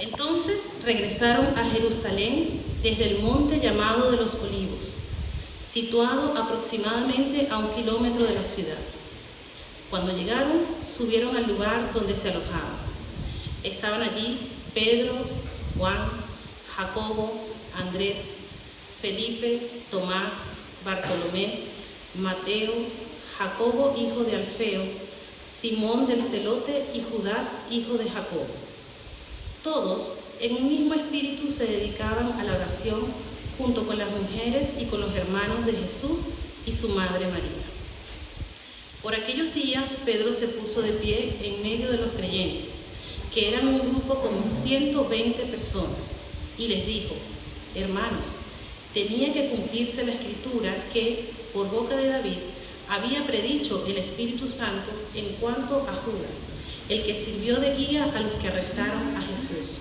Entonces regresaron a Jerusalén desde el monte llamado de los Olivos, situado aproximadamente a 1 kilómetro de la ciudad. Cuando llegaron, subieron al lugar donde se alojaban. Estaban allí Pedro, Juan, Jacobo, Andrés, Felipe, Tomás, Bartolomé, Mateo, Jacobo, hijo de Alfeo, Simón del Celote y Judas, hijo de Jacobo. Todos, en un mismo espíritu, se dedicaban a la oración junto con las mujeres y con los hermanos de Jesús y su madre María. Por aquellos días, Pedro se puso de pie en medio de los creyentes, que eran un grupo como 120 personas, y les dijo: hermanos, tenía que cumplirse la escritura que, por boca de David, había predicho el Espíritu Santo en cuanto a Judas, el que sirvió de guía a los que arrestaron a Jesús.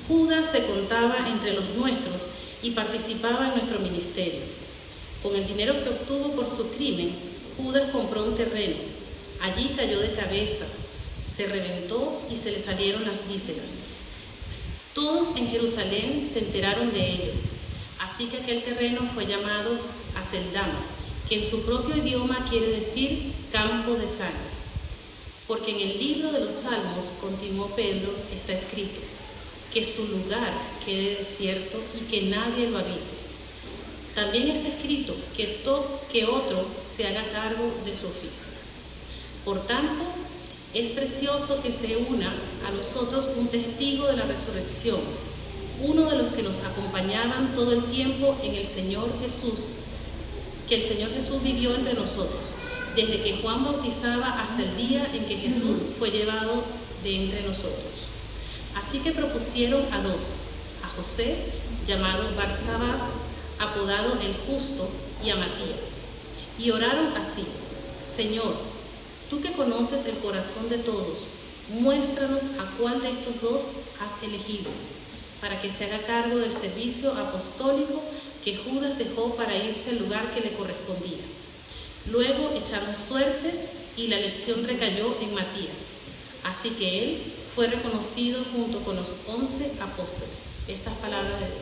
Judas se contaba entre los nuestros y participaba en nuestro ministerio. Con el dinero que obtuvo por su crimen, Judas compró un terreno. Allí cayó de cabeza, se reventó y se le salieron las vísceras. Todos en Jerusalén se enteraron de ello, así que aquel terreno fue llamado Aceldama, que en su propio idioma quiere decir campo de sangre. Porque en el libro de los Salmos, continuó Pedro, está escrito: que su lugar quede desierto y que nadie lo habite. También está escrito que otro se haga cargo de su oficio. Por tanto, es precioso que se una a nosotros un testigo de la resurrección, uno de los que nos acompañaban todo el tiempo en el Señor Jesús, que el Señor Jesús vivió entre nosotros, desde que Juan bautizaba hasta el día en que Jesús fue llevado de entre nosotros. Así que propusieron a dos, a José, llamado Barsabás, apodado el Justo, y a Matías, y oraron así: Señor, tú que conoces el corazón de todos, muéstranos a cuál de estos dos has elegido, para que se haga cargo del servicio apostólico que Judas dejó para irse al lugar que le correspondía. Luego echaron suertes y la elección recayó en Matías. Así que él fue reconocido junto con los 11 apóstoles. Estas palabras de Dios.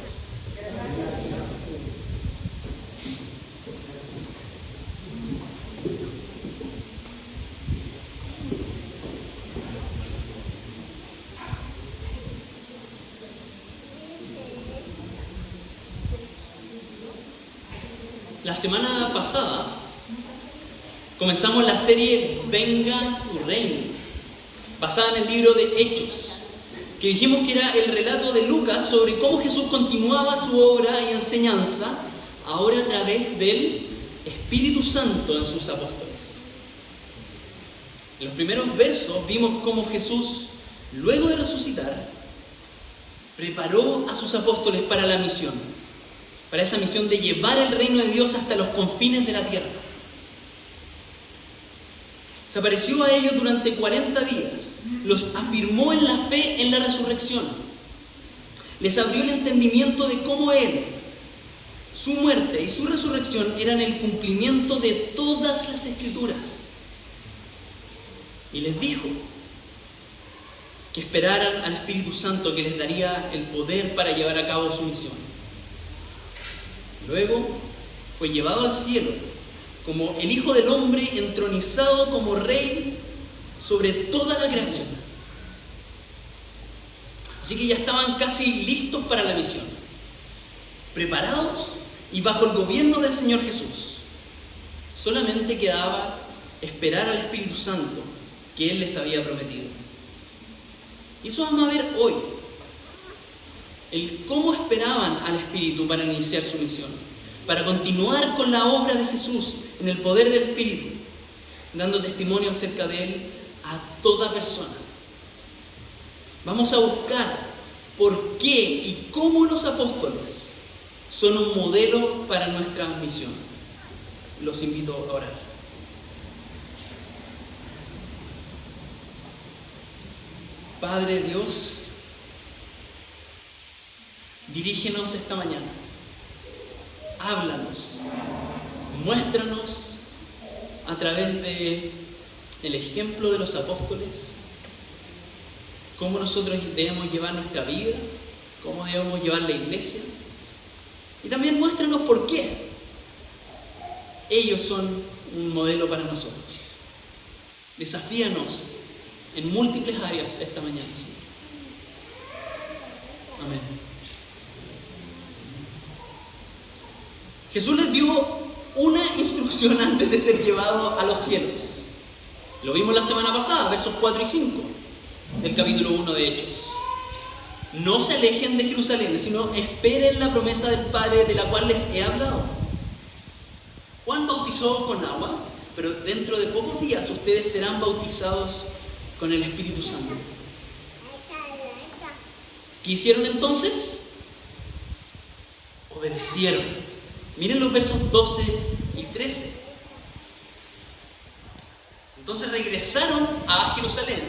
La semana pasada comenzamos la serie Venga tu Reino, basada en el libro de Hechos, que dijimos que era el relato de Lucas sobre cómo Jesús continuaba su obra y enseñanza, ahora a través del Espíritu Santo en sus apóstoles. En los primeros versos vimos cómo Jesús, luego de resucitar, preparó a sus apóstoles para la misión, para esa misión de llevar el reino de Dios hasta los confines de la tierra. Se apareció a ellos durante 40 días, los afirmó en la fe en la resurrección, les abrió el entendimiento de cómo Él, su muerte y su resurrección eran el cumplimiento de todas las Escrituras. Y les dijo que esperaran al Espíritu Santo, que les daría el poder para llevar a cabo su misión. Luego fue llevado al cielo como el Hijo del Hombre, entronizado como Rey sobre toda la creación. Así que ya estaban casi listos para la misión, preparados y bajo el gobierno del Señor Jesús. Solamente quedaba esperar al Espíritu Santo que Él les había prometido. Y eso vamos a ver hoy, el cómo esperaban al Espíritu para iniciar su misión, para continuar con la obra de Jesús en el poder del Espíritu, dando testimonio acerca de Él a toda persona. Vamos a buscar por qué y cómo los apóstoles son un modelo para nuestra misión. Los invito a orar. Padre Dios, dirígenos esta mañana. Háblanos, muéstranos a través del ejemplo de los apóstoles cómo nosotros debemos llevar nuestra vida, cómo debemos llevar la iglesia. Y también muéstranos por qué ellos son un modelo para nosotros. Desafíanos en múltiples áreas esta mañana, Señor. Amén. Jesús les dio una instrucción antes de ser llevado a los cielos. Lo vimos la semana pasada, versos 4 y 5 del capítulo 1 de Hechos. No se alejen de Jerusalén, sino esperen la promesa del Padre de la cual les he hablado. Juan bautizó con agua, pero dentro de pocos días ustedes serán bautizados con el Espíritu Santo. ¿Qué hicieron entonces? Obedecieron. Miren los versos 12 y 13. Entonces regresaron a Jerusalén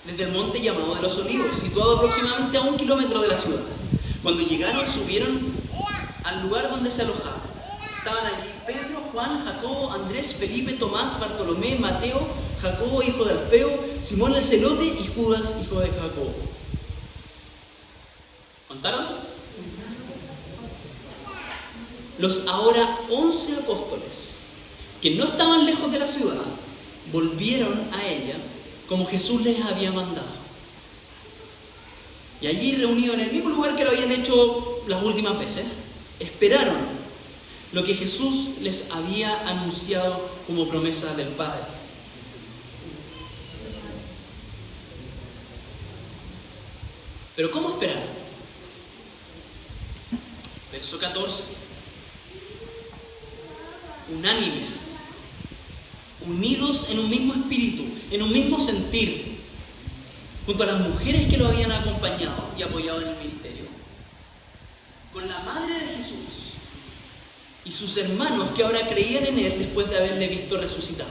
desde el monte llamado de los Olivos, situado aproximadamente a 1 kilómetro de la ciudad. Cuando llegaron, subieron al lugar donde se alojaban. Estaban allí Pedro, Juan, Jacobo, Andrés, Felipe, Tomás, Bartolomé, Mateo, Jacobo, hijo de Alfeo, Simón el celote y Judas, hijo de Jacobo. ¿Contaron? Los ahora 11 apóstoles, que no estaban lejos de la ciudad, volvieron a ella como Jesús les había mandado. Y allí, reunidos en el mismo lugar que lo habían hecho las últimas veces, esperaron lo que Jesús les había anunciado como promesa del Padre. Pero ¿cómo esperaron? Verso 14. Unánimes, unidos en un mismo espíritu, en un mismo sentir, junto a las mujeres que lo habían acompañado y apoyado en el ministerio, con la madre de Jesús y sus hermanos que ahora creían en él después de haberle visto resucitado.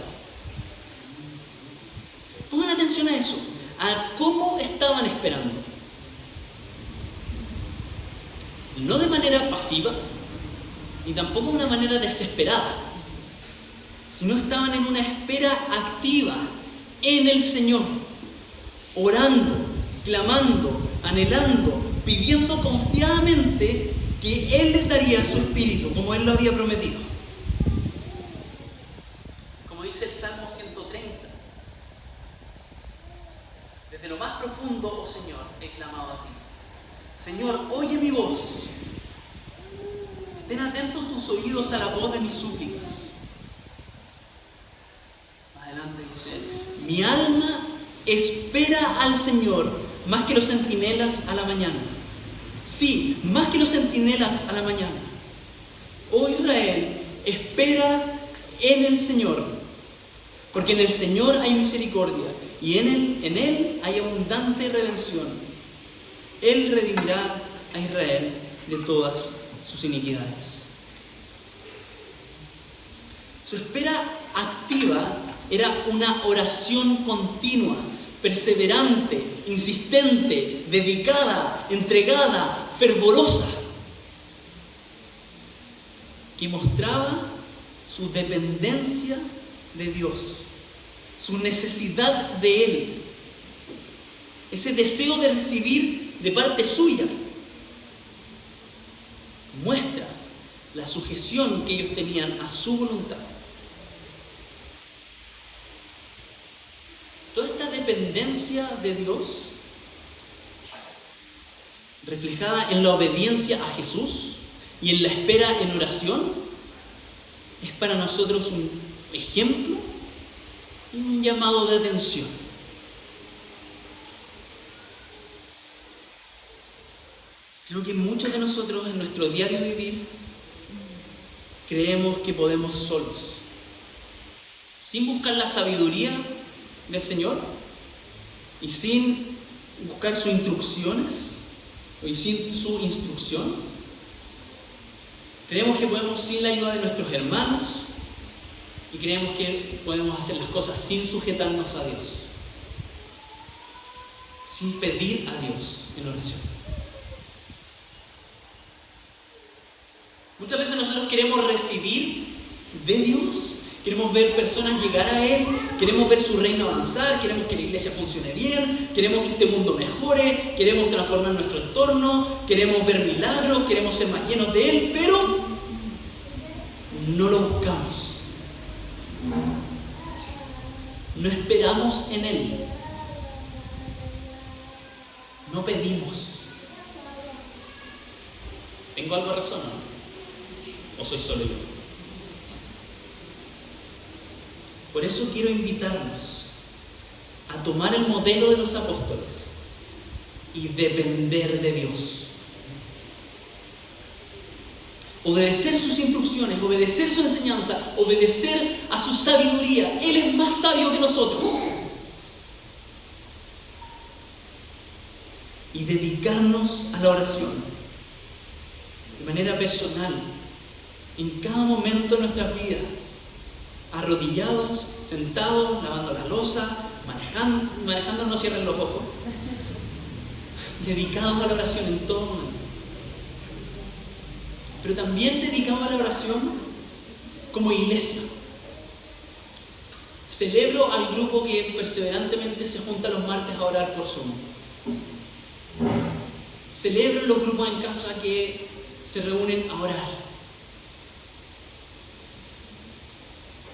Pongan atención a eso, a cómo estaban esperando. No de manera pasiva, ni tampoco de una manera desesperada, sino estaban en una espera activa en el Señor, orando, clamando, anhelando, pidiendo confiadamente que Él les daría su espíritu, como Él lo había prometido. Como dice el Salmo 130, desde lo más profundo, oh Señor, he clamado a ti. Señor, oye mi voz. Estén atentos tus oídos a la voz de mis súplicas. Adelante dice, mi alma espera al Señor más que los centinelas a la mañana. Sí, más que los centinelas a la mañana. Oh Israel, espera en el Señor, porque en el Señor hay misericordia y en Él hay abundante redención. Él redimirá a Israel de todas sus iniquidades. Su espera activa era una oración continua, perseverante, insistente, dedicada, entregada, fervorosa, que mostraba su dependencia de Dios, su necesidad de Él, ese deseo de recibir de parte suya. Muestra la sujeción que ellos tenían a su voluntad. Toda esta dependencia de Dios, reflejada en la obediencia a Jesús y en la espera en oración, es para nosotros un ejemplo y un llamado de atención. Creo que muchos de nosotros en nuestro diario vivir creemos que podemos solos, sin buscar la sabiduría del Señor y sin buscar sus instrucciones y sin su instrucción. Creemos que podemos sin la ayuda de nuestros hermanos y creemos que podemos hacer las cosas sin sujetarnos a Dios, sin pedir a Dios en oración. Muchas veces nosotros queremos recibir de Dios Queremos ver personas llegar a Él, queremos ver su reino avanzar, queremos que la iglesia funcione bien, queremos que este mundo mejore, queremos transformar nuestro entorno, queremos ver milagros, queremos ser más llenos de Él, pero no lo buscamos. No esperamos en Él. No pedimos. ¿Tengo algo de razón, no? ¿O soy solo yo? Por eso quiero invitarnos a tomar el modelo de los apóstoles y depender de Dios. Obedecer sus instrucciones, obedecer su enseñanza, obedecer a su sabiduría. Él es más sabio que nosotros. Y dedicarnos a la oración de manera personal, en cada momento de nuestras vidas, arrodillados, sentados, lavando la loza, manejando no cierren los ojos, dedicados a la oración en todo momento. Pero también dedicados a la oración como iglesia. Celebro al grupo que perseverantemente se junta los martes a orar por Zoom. Celebro los grupos en casa que se reúnen a orar.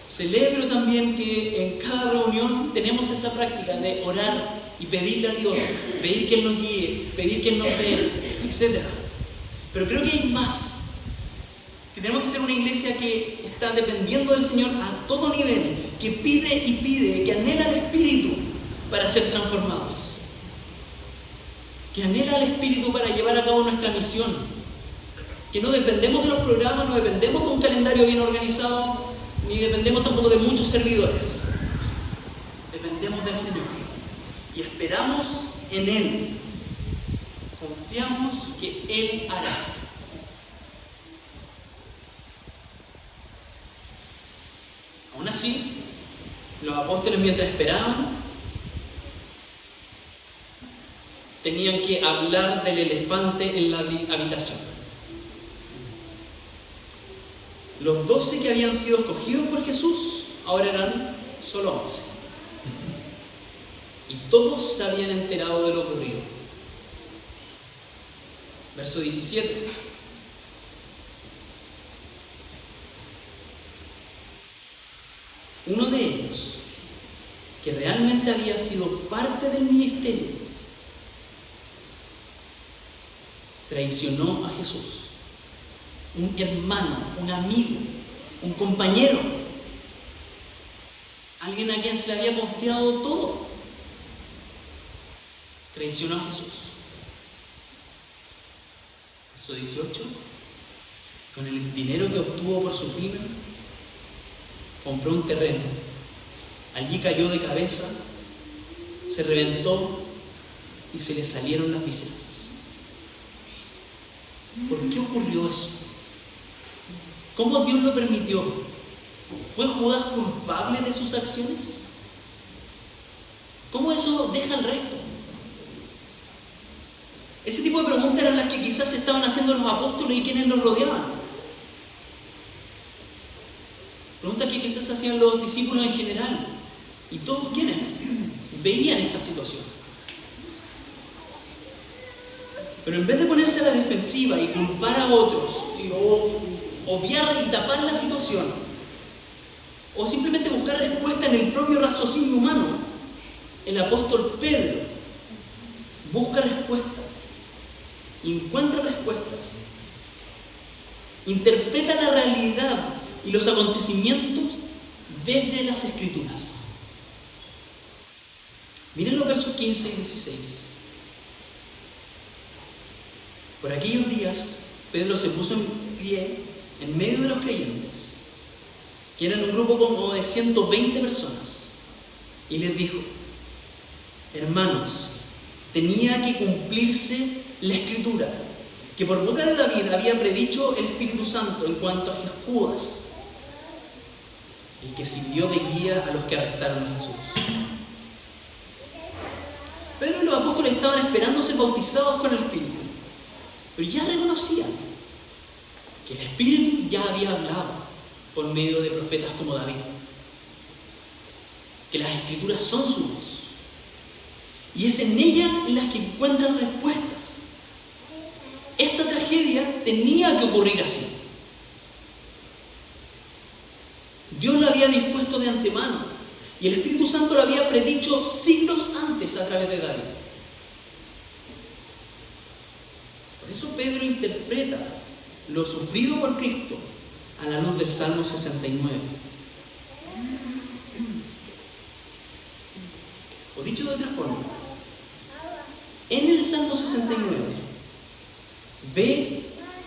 Celebro también que en cada reunión tenemos esa práctica de orar y pedirle a Dios, pedir que Él nos guíe, pedir que Él nos dé, etc. Pero creo que hay más. Que tenemos que ser una iglesia que está dependiendo del Señor a todo nivel, que pide y pide, que anhela al Espíritu para ser transformados. Que anhela al Espíritu para llevar a cabo nuestra misión. Que no dependemos de los programas, no dependemos de un calendario bien organizado, ni dependemos tampoco de muchos servidores. Dependemos del Señor y esperamos en Él. Confiamos que Él hará. Aún así, los apóstoles, mientras esperaban, tenían que hablar del elefante en la habitación. Los 12 que habían sido escogidos por Jesús, ahora eran solo 11. Y todos se habían enterado de lo ocurrido. Verso 17. Uno de ellos, que realmente había sido parte del ministerio, traicionó a Jesús. Un hermano, un amigo, un compañero, alguien a quien se le había confiado todo, traicionó a Jesús. Verso 18. Con el dinero que obtuvo por su crimen, compró un terreno. Allí cayó de cabeza, se reventó y se le salieron las vísceras. ¿Por qué ocurrió eso? ¿Cómo Dios lo permitió? ¿Fue Judas culpable de sus acciones? ¿Cómo eso deja el resto? Ese tipo de preguntas eran las que quizás estaban haciendo los apóstoles y quienes los rodeaban. Preguntas que quizás hacían los discípulos en general. Y todos quienes veían esta situación. Pero en vez de ponerse a la defensiva y culpar a otros, o obviar y tapar la situación, o simplemente buscar respuesta en el propio raciocinio humano, el apóstol Pedro busca respuestas, encuentra respuestas, interpreta la realidad y los acontecimientos desde las Escrituras. Miren los versos 15 y 16. Por aquellos días, Pedro se puso en pie en medio de los creyentes, que eran un grupo como de 120 personas, y les dijo: hermanos, tenía que cumplirse la Escritura, que por boca de David había predicho el Espíritu Santo en cuanto a Judas, el que sirvió de guía a los que arrestaron a Jesús. Pedro y los apóstoles estaban esperando ser bautizados con el Espíritu, pero ya reconocían que el Espíritu ya había hablado por medio de profetas como David. que las Escrituras son su voz. Y es en ella en las que encuentran respuestas. Esta tragedia tenía que ocurrir así. Dios lo había dispuesto de antemano y el Espíritu Santo lo había predicho siglos antes a través de David. Por eso Pedro interpreta lo sufrido por Cristo a la luz del Salmo 69. O dicho de otra forma, en el Salmo 69 ve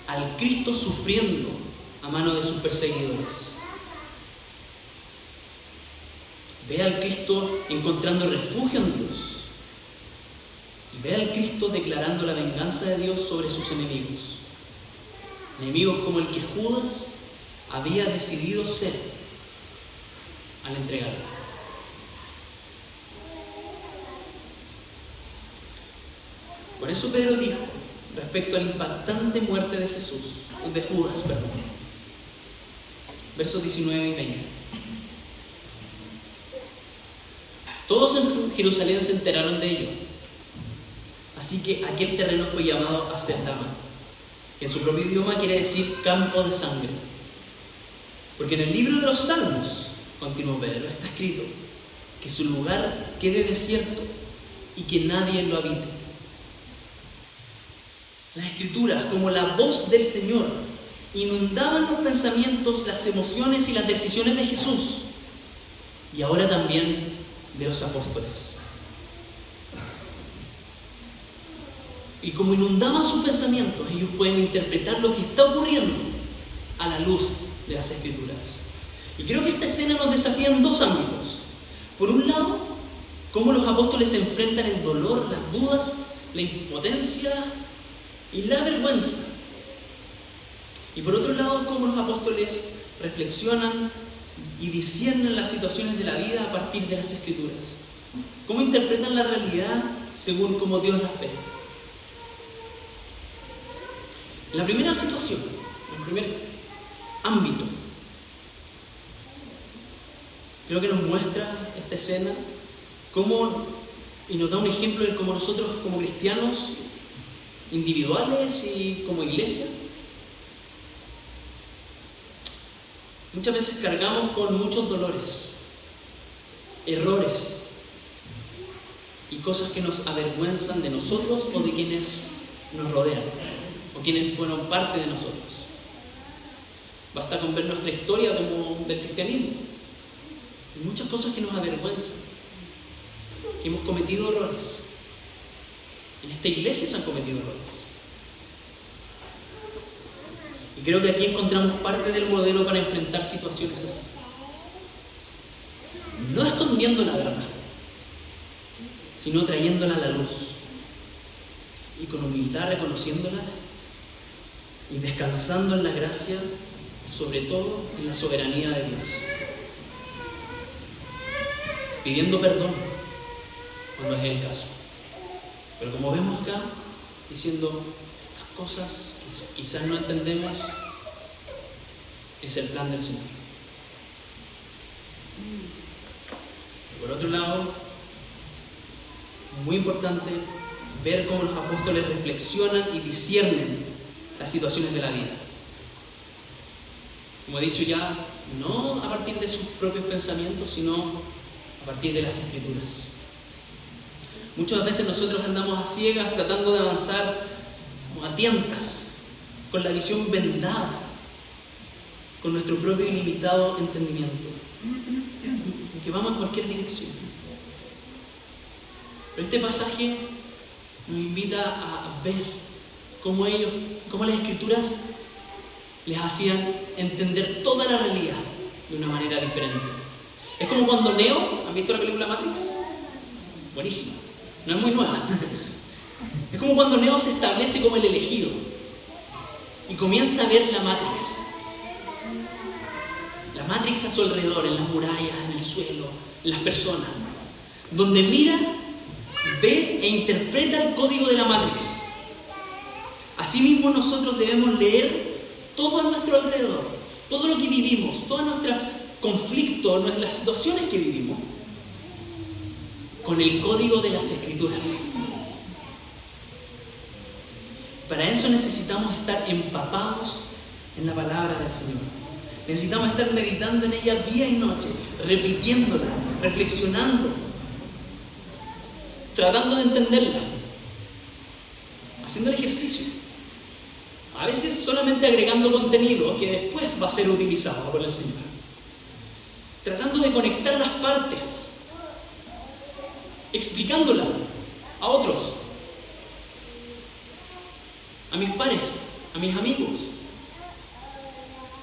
al Cristo sufriendo a mano de sus perseguidores. Ve al Cristo encontrando refugio en Dios. Y ve al Cristo declarando la venganza de Dios sobre sus enemigos. Enemigos como el que Judas había decidido ser al entregarlo. Por eso Pedro dijo, respecto a la impactante muerte de Judas, versos 19 y 20. Todos en Jerusalén se enteraron de ello. Así que aquel terreno fue llamado Acéldama, que en su propio idioma quiere decir campo de sangre. Porque en el libro de los Salmos, continuó Pedro, está escrito que su lugar quede desierto y que nadie lo habite. Las Escrituras, como la voz del Señor, inundaban los pensamientos, las emociones y las decisiones de Jesús, y ahora también de los apóstoles. Y como inundaban sus pensamientos, ellos pueden interpretar lo que está ocurriendo a la luz de las Escrituras. Y creo que esta escena nos desafía en dos ámbitos. Por un lado, cómo los apóstoles se enfrentan el dolor, las dudas, la impotencia y la vergüenza. Y por otro lado, cómo los apóstoles reflexionan y disciernen las situaciones de la vida a partir de las Escrituras. Cómo interpretan la realidad según cómo Dios las ve. En la primera situación, en el primer ámbito, creo que nos muestra esta escena y nos da un ejemplo de cómo nosotros como cristianos individuales y como iglesia muchas veces cargamos con muchos dolores, errores y cosas que nos avergüenzan de nosotros o de quienes nos rodean o quienes fueron parte de nosotros. Basta con ver nuestra historia como del cristianismo. Hay muchas cosas que nos avergüenzan, que hemos cometido errores. En esta iglesia se han cometido errores. Y creo que aquí encontramos parte del modelo para enfrentar situaciones así. No escondiendo la verdad, sino trayéndola a la luz. Y con humildad reconociéndola y descansando en la gracia, sobre todo en la soberanía de Dios. Pidiendo perdón cuando es el caso. Pero como vemos acá, diciendo estas cosas que quizás no entendemos, es el plan del Señor. Por otro lado, muy importante ver cómo los apóstoles reflexionan y disciernen las situaciones de la vida. Como he dicho ya, no a partir de sus propios pensamientos, sino a partir de las Escrituras. Muchas veces nosotros andamos a ciegas tratando de avanzar como a tientas, con la visión vendada, con nuestro propio ilimitado entendimiento, que vamos en cualquier dirección. Pero este pasaje nos invita a ver cómo las Escrituras les hacían entender toda la realidad de una manera diferente. Es como cuando Neo, ¿han visto la película Matrix? Buenísima, no es muy nueva. Es como cuando Neo se establece como el elegido y comienza a ver la Matrix. La Matrix a su alrededor, en las murallas, en el suelo, en las personas. Donde mira, ve e interpreta el código de la Matrix. Asimismo nosotros debemos leer todo a nuestro alrededor, todo lo que vivimos, todos nuestros conflictos, las situaciones que vivimos, con el código de las Escrituras. Para eso necesitamos estar empapados en la palabra del Señor. Necesitamos estar meditando en ella día y noche, repitiéndola, reflexionando, tratando de entenderla, haciendo el ejercicio. A veces solamente agregando contenido que después va a ser utilizado por el Señor. Tratando de conectar las partes, explicándola a otros, a mis pares, a mis amigos,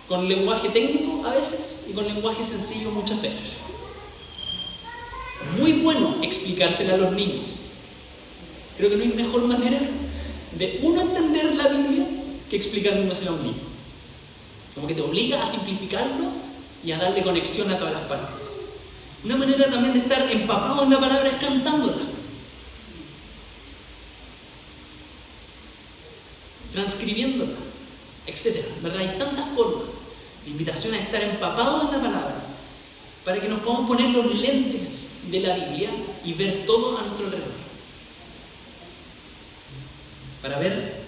con lenguaje técnico a veces y con lenguaje sencillo muchas veces. Muy bueno explicársela a los niños. Creo que no hay mejor manera de uno entender la Biblia que explicándosela a un niño. Como que te obliga a simplificarlo y a darle conexión a todas las partes. Una manera también de estar empapado en la palabra es cantándola, transcribiéndola, etc. ¿Verdad? Hay tantas formas de invitación a estar empapados en la palabra para que nos podamos poner los lentes de la Biblia y ver todo a nuestro alrededor. Para ver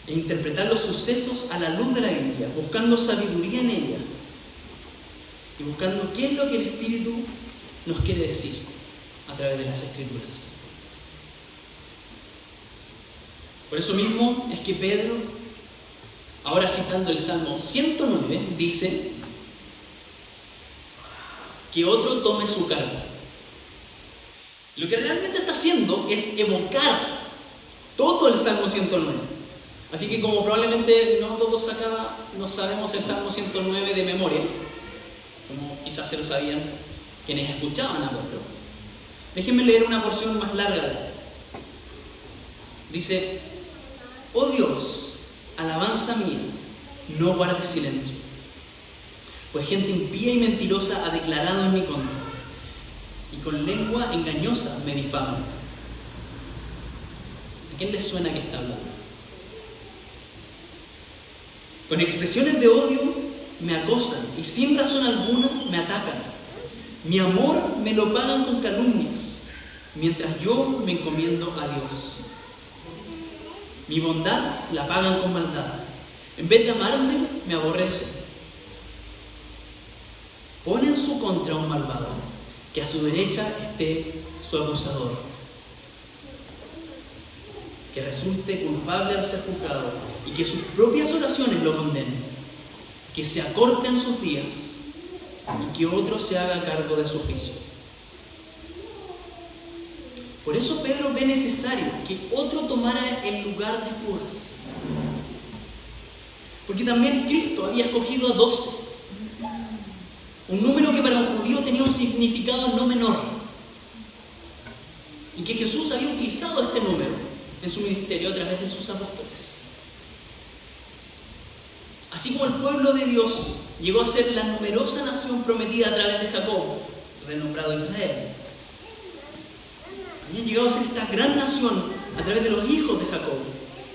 e interpretar los sucesos a la luz de la Biblia, buscando sabiduría en ella y buscando qué es lo que el Espíritu nos quiere decir a través de las Escrituras. Por eso mismo es que Pedro, ahora citando el Salmo 109, dice que otro tome su cargo. Lo que realmente está haciendo es evocar todo el Salmo 109. Así que como probablemente no todos acá no sabemos el Salmo 109 de memoria, como quizás se lo sabían quienes escuchaban a Pedro, déjenme leer una porción más larga de él. Dice: oh Dios, alabanza mía, no guardes silencio, pues gente impía y mentirosa ha declarado en mi contra, y con lengua engañosa me difaman. ¿A quién le suena que está hablando? Con expresiones de odio me acosan y sin razón alguna me atacan. Mi amor me lo pagan con calumnias, mientras yo me encomiendo a Dios. Mi bondad la pagan con maldad. En vez de amarme, me aborrecen. Pon en su contra un malvado, que a su derecha esté su acusador. Que resulte culpable al ser juzgado y que sus propias oraciones lo condenen. Que se acorten sus días y que otro se haga cargo de su juicio. Por eso Pedro ve necesario que otro tomara el lugar de Judas. Porque también Cristo había escogido a 12. Un número que para un judío tenía un significado no menor. Y que Jesús había utilizado este número en su ministerio a través de sus apóstoles. Así como el pueblo de Dios llegó a ser la numerosa nación prometida a través de Jacob, renombrado Israel, habían llegado a ser esta gran nación a través de los hijos de Jacob,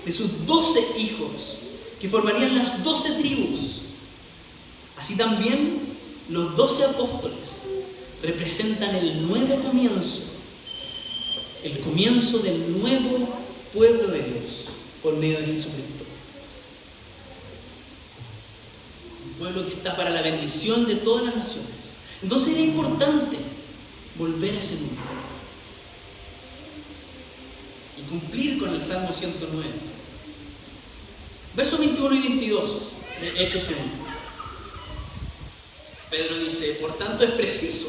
de sus 12 hijos, que formarían las 12 tribus. Así también los 12 apóstoles representan el nuevo comienzo, el comienzo del nuevo pueblo de Dios por medio de Jesucristo. Un pueblo que está para la bendición de todas las naciones. Entonces era importante volver a ese número y cumplir con el Salmo 109. Versos 21 y 22 de Hechos 1. Pedro dice: por tanto es preciso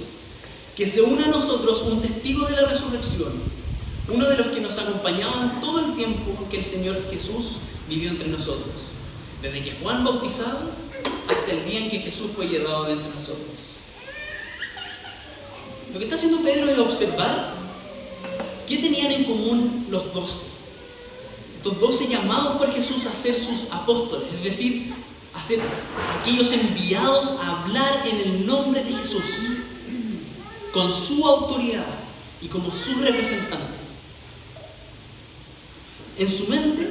que se una a nosotros un testigo de la resurrección, uno de los que nos acompañaban todo el tiempo que el Señor Jesús vivió entre nosotros, desde que Juan bautizaba hasta el día en que Jesús fue llevado de entre nosotros. Lo que está haciendo Pedro es observar qué tenían en común los 12. Estos 12 llamados por Jesús a ser sus apóstoles, es decir, a ser aquellos enviados a hablar en el nombre de Jesús, con su autoridad y como sus representantes. En su mente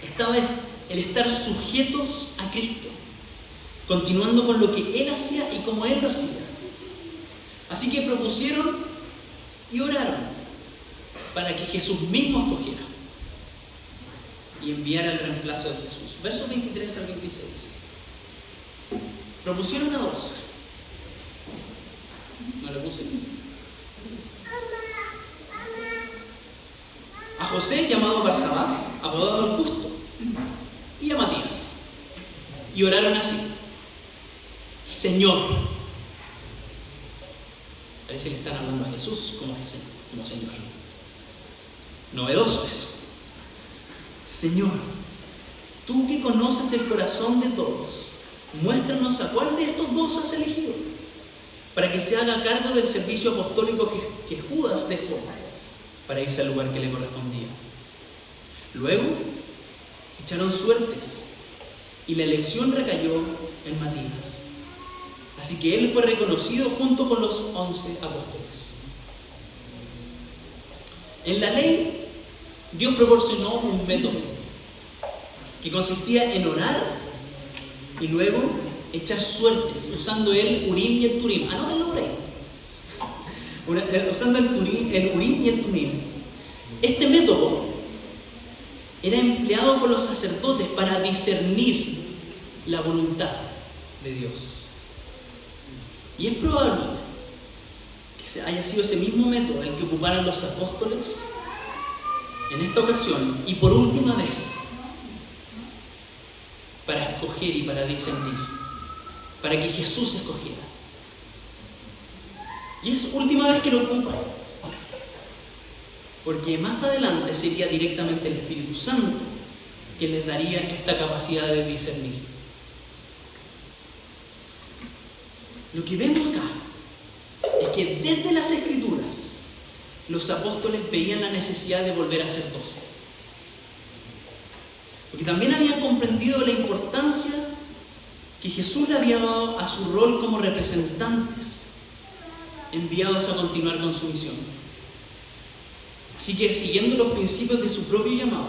estaba el estar sujetos a Cristo, continuando con lo que Él hacía y como Él lo hacía. Así que propusieron y oraron para que Jesús mismo escogiera y enviara el reemplazo de Jesús. Versos 23 al 26. Propusieron a dos. No le puse. A José, llamado Barsabás, apodado el Justo, y a Matías. Y oraron así: Señor. Parece que están hablando a Jesús como Señor. Novedoso eso. Señor, tú que conoces el corazón de todos, muéstranos a cuál de estos dos has elegido, para que se haga cargo del servicio apostólico que Judas dejó para irse al lugar que le correspondía. Luego echaron suertes y la elección recayó en Matías. Así que él fue reconocido junto con los 11 apóstoles. En la ley, Dios proporcionó un método que consistía en orar y luego echar suertes, usando el Urim y el Turim. Anótenlo por ahí. Usando el Urim y el Turim. Este método era empleado por los sacerdotes para discernir la voluntad de Dios. Y es probable que haya sido ese mismo método el que ocuparan los apóstoles en esta ocasión y por última vez para escoger y para discernir, para que Jesús escogiera. Y es última vez que lo ocupan, porque más adelante sería directamente el Espíritu Santo que les daría esta capacidad de discernir. Lo que vemos acá es que desde las Escrituras los apóstoles veían la necesidad de volver a ser 12. Porque también habían comprendido la importancia que Jesús le había dado a su rol como representantes enviados a continuar con su misión. Así que, siguiendo los principios de su propio llamado,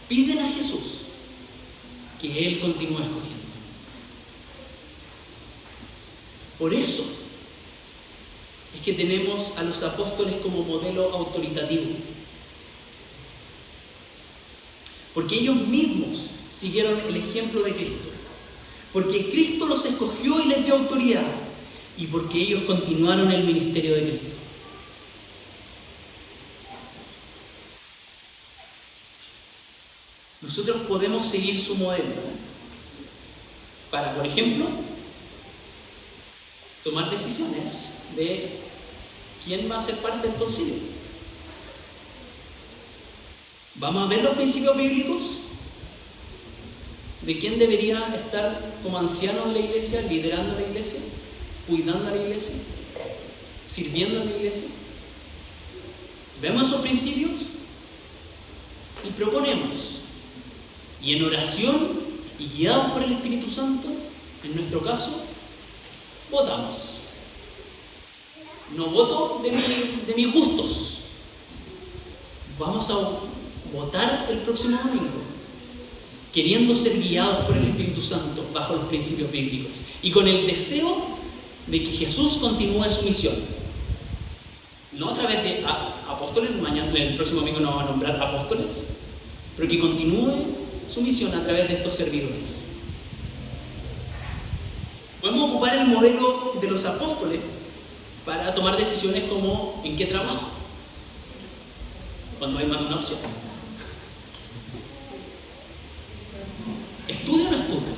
piden a Jesús que Él continúe escogiendo. Por eso es que tenemos a los apóstoles como modelo autoritativo. Porque ellos mismos siguieron el ejemplo de Cristo. Porque Cristo los escogió y les dio autoridad. Y porque ellos continuaron el ministerio de Cristo. Nosotros podemos seguir su modelo para, por ejemplo, tomar decisiones de quién va a ser parte del concilio. Vamos a ver los principios bíblicos de quién debería estar como anciano de la iglesia, liderando la iglesia, cuidando a la iglesia, sirviendo a la iglesia. Vemos esos principios y proponemos. Y en oración y guiados por el Espíritu Santo, en nuestro caso, votamos. No voto de mis gustos. Vamos a votar el próximo domingo, queriendo ser guiados por el Espíritu Santo bajo los principios bíblicos y con el deseo de que Jesús continúe su misión. No a través de apóstoles, mañana, el próximo domingo nos va a nombrar apóstoles, pero que continúe su misión a través de estos servidores. Podemos ocupar el modelo de los apóstoles para tomar decisiones como en qué trabajo, cuando hay más de una opción. ¿Estudio o no estudio?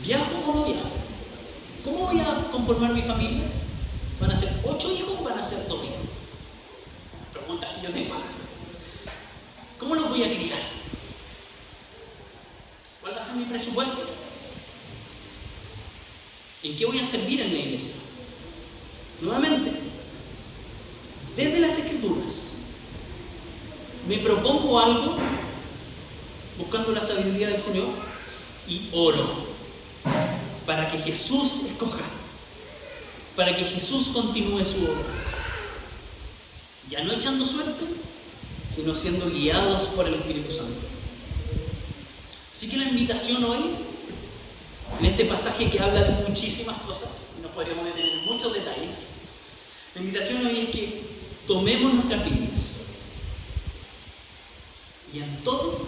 ¿Viajo o no viajo? ¿Cómo voy a conformar mi familia? ¿Van a ser 8 hijos o van a ser 2 hijos? Preguntas que yo tengo. ¿Cómo los voy a criar? ¿Cuál va a ser mi presupuesto? ¿En qué voy a servir en la iglesia? Nuevamente, desde las Escrituras, me propongo algo buscando la sabiduría del Señor y oro para que Jesús escoja, para que Jesús continúe su obra, ya no echando suerte, sino siendo guiados por el Espíritu Santo. Así que la invitación hoy, en este pasaje que habla de muchísimas cosas, nos podríamos meter en muchos detalles, la invitación hoy es que tomemos nuestras Biblias y en todo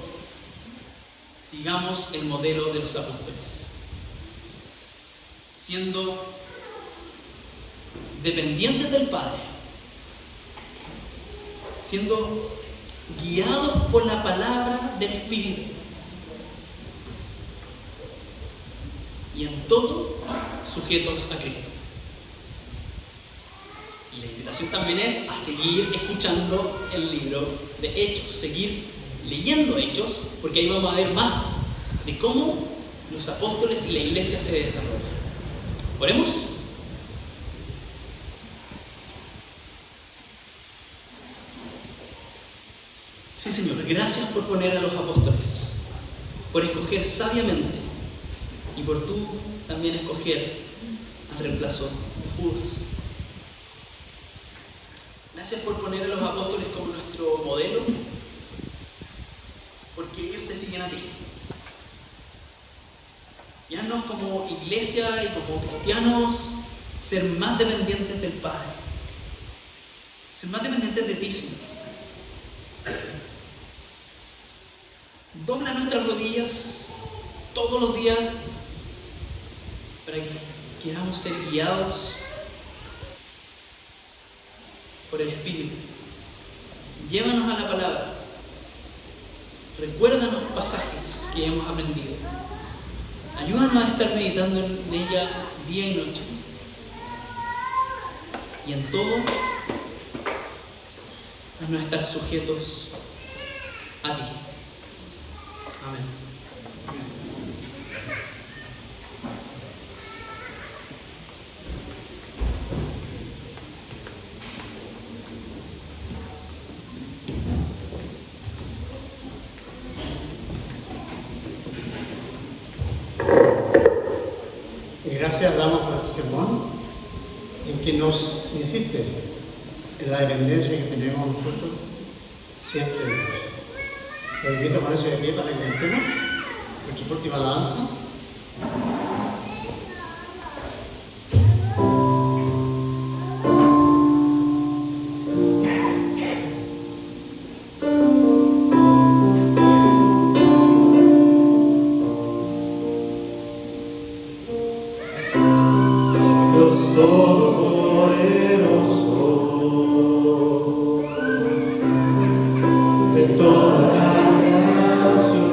sigamos el modelo de los apóstoles, siendo dependientes del Padre, siendo guiados por la palabra del Espíritu y en todo sujetos a Cristo. Y la invitación también es a seguir escuchando el libro de Hechos, seguir leyendo Hechos, porque ahí vamos a ver más de cómo los apóstoles y la iglesia se desarrollan. Oremos. Sí, Señor, gracias por poner a los apóstoles, por escoger sabiamente y por tú también escoger al reemplazo de Judas. Gracias por poner a los apóstoles como nuestro modelo, porque ellos te siguen a ti. Y haznos como iglesia y como cristianos ser más dependientes del Padre, ser más dependientes de ti, Señor. Dobla nuestras rodillas todos los días para que queramos ser guiados por el Espíritu. Llévanos a la palabra. Recuérdanos pasajes que hemos aprendido. Ayúdanos a estar meditando en ella día y noche. Y en todo, haznos estar sujetos a ti. Amén. Gracias damos por este sermón en que nos insiste en la dependencia que tenemos nosotros siempre de Dios. Los invito a ponerse de pie para que cantemos nuestra última alabanza. De toda la nación.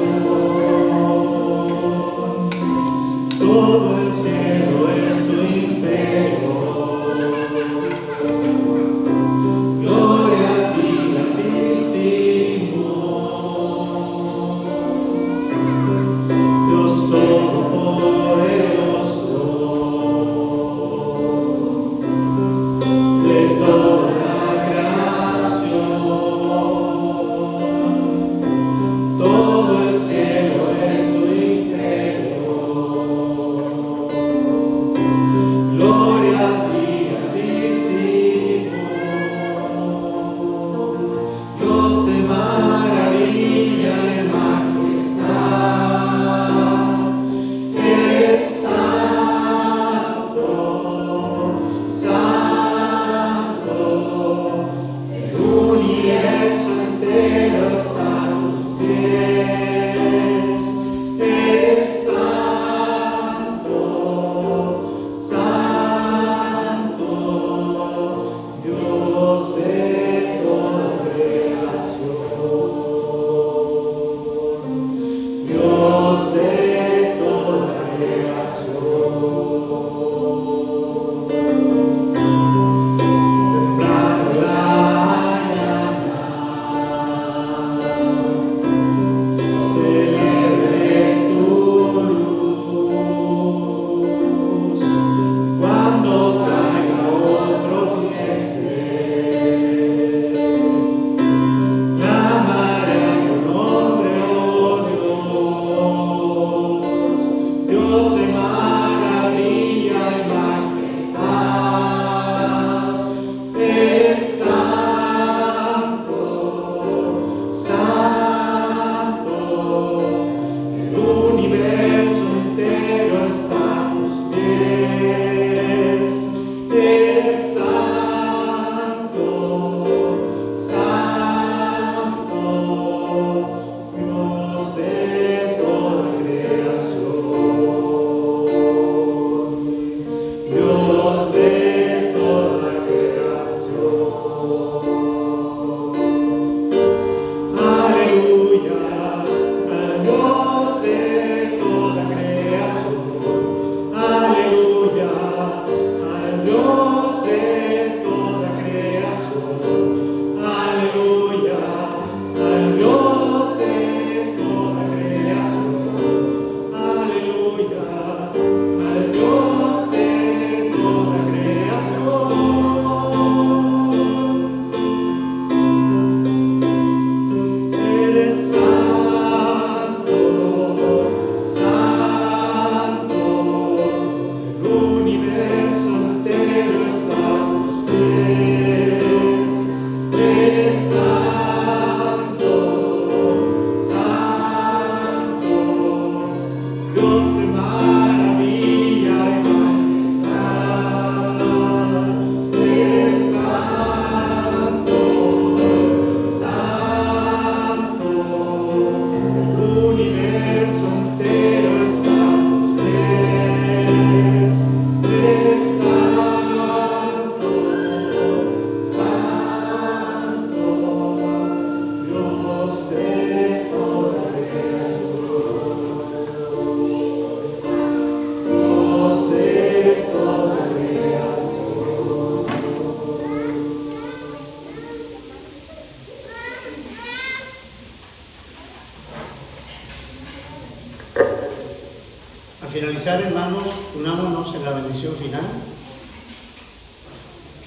finalizar, hermanos, unámonos en la bendición final.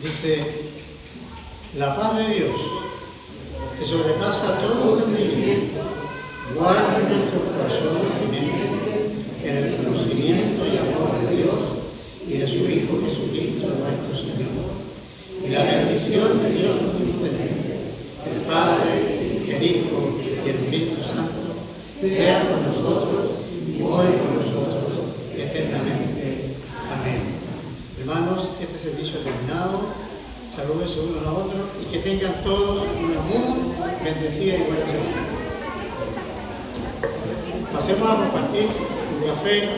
Dice: la paz de Dios, que sobrepasa todo entendimiento, guarde nuestros corazones y mentes en el conocimiento y amor de Dios y de su Hijo Jesucristo nuestro Señor. Y la bendición de Dios omnipotente, el Padre, el Hijo y el Espíritu Santo, sea con nosotros y hoy con nosotros eternamente. Amén. Hermanos, este servicio ha terminado. Saludos unos a otros y que tengan todos una muy bendecida y buena semana. Pasemos a compartir un café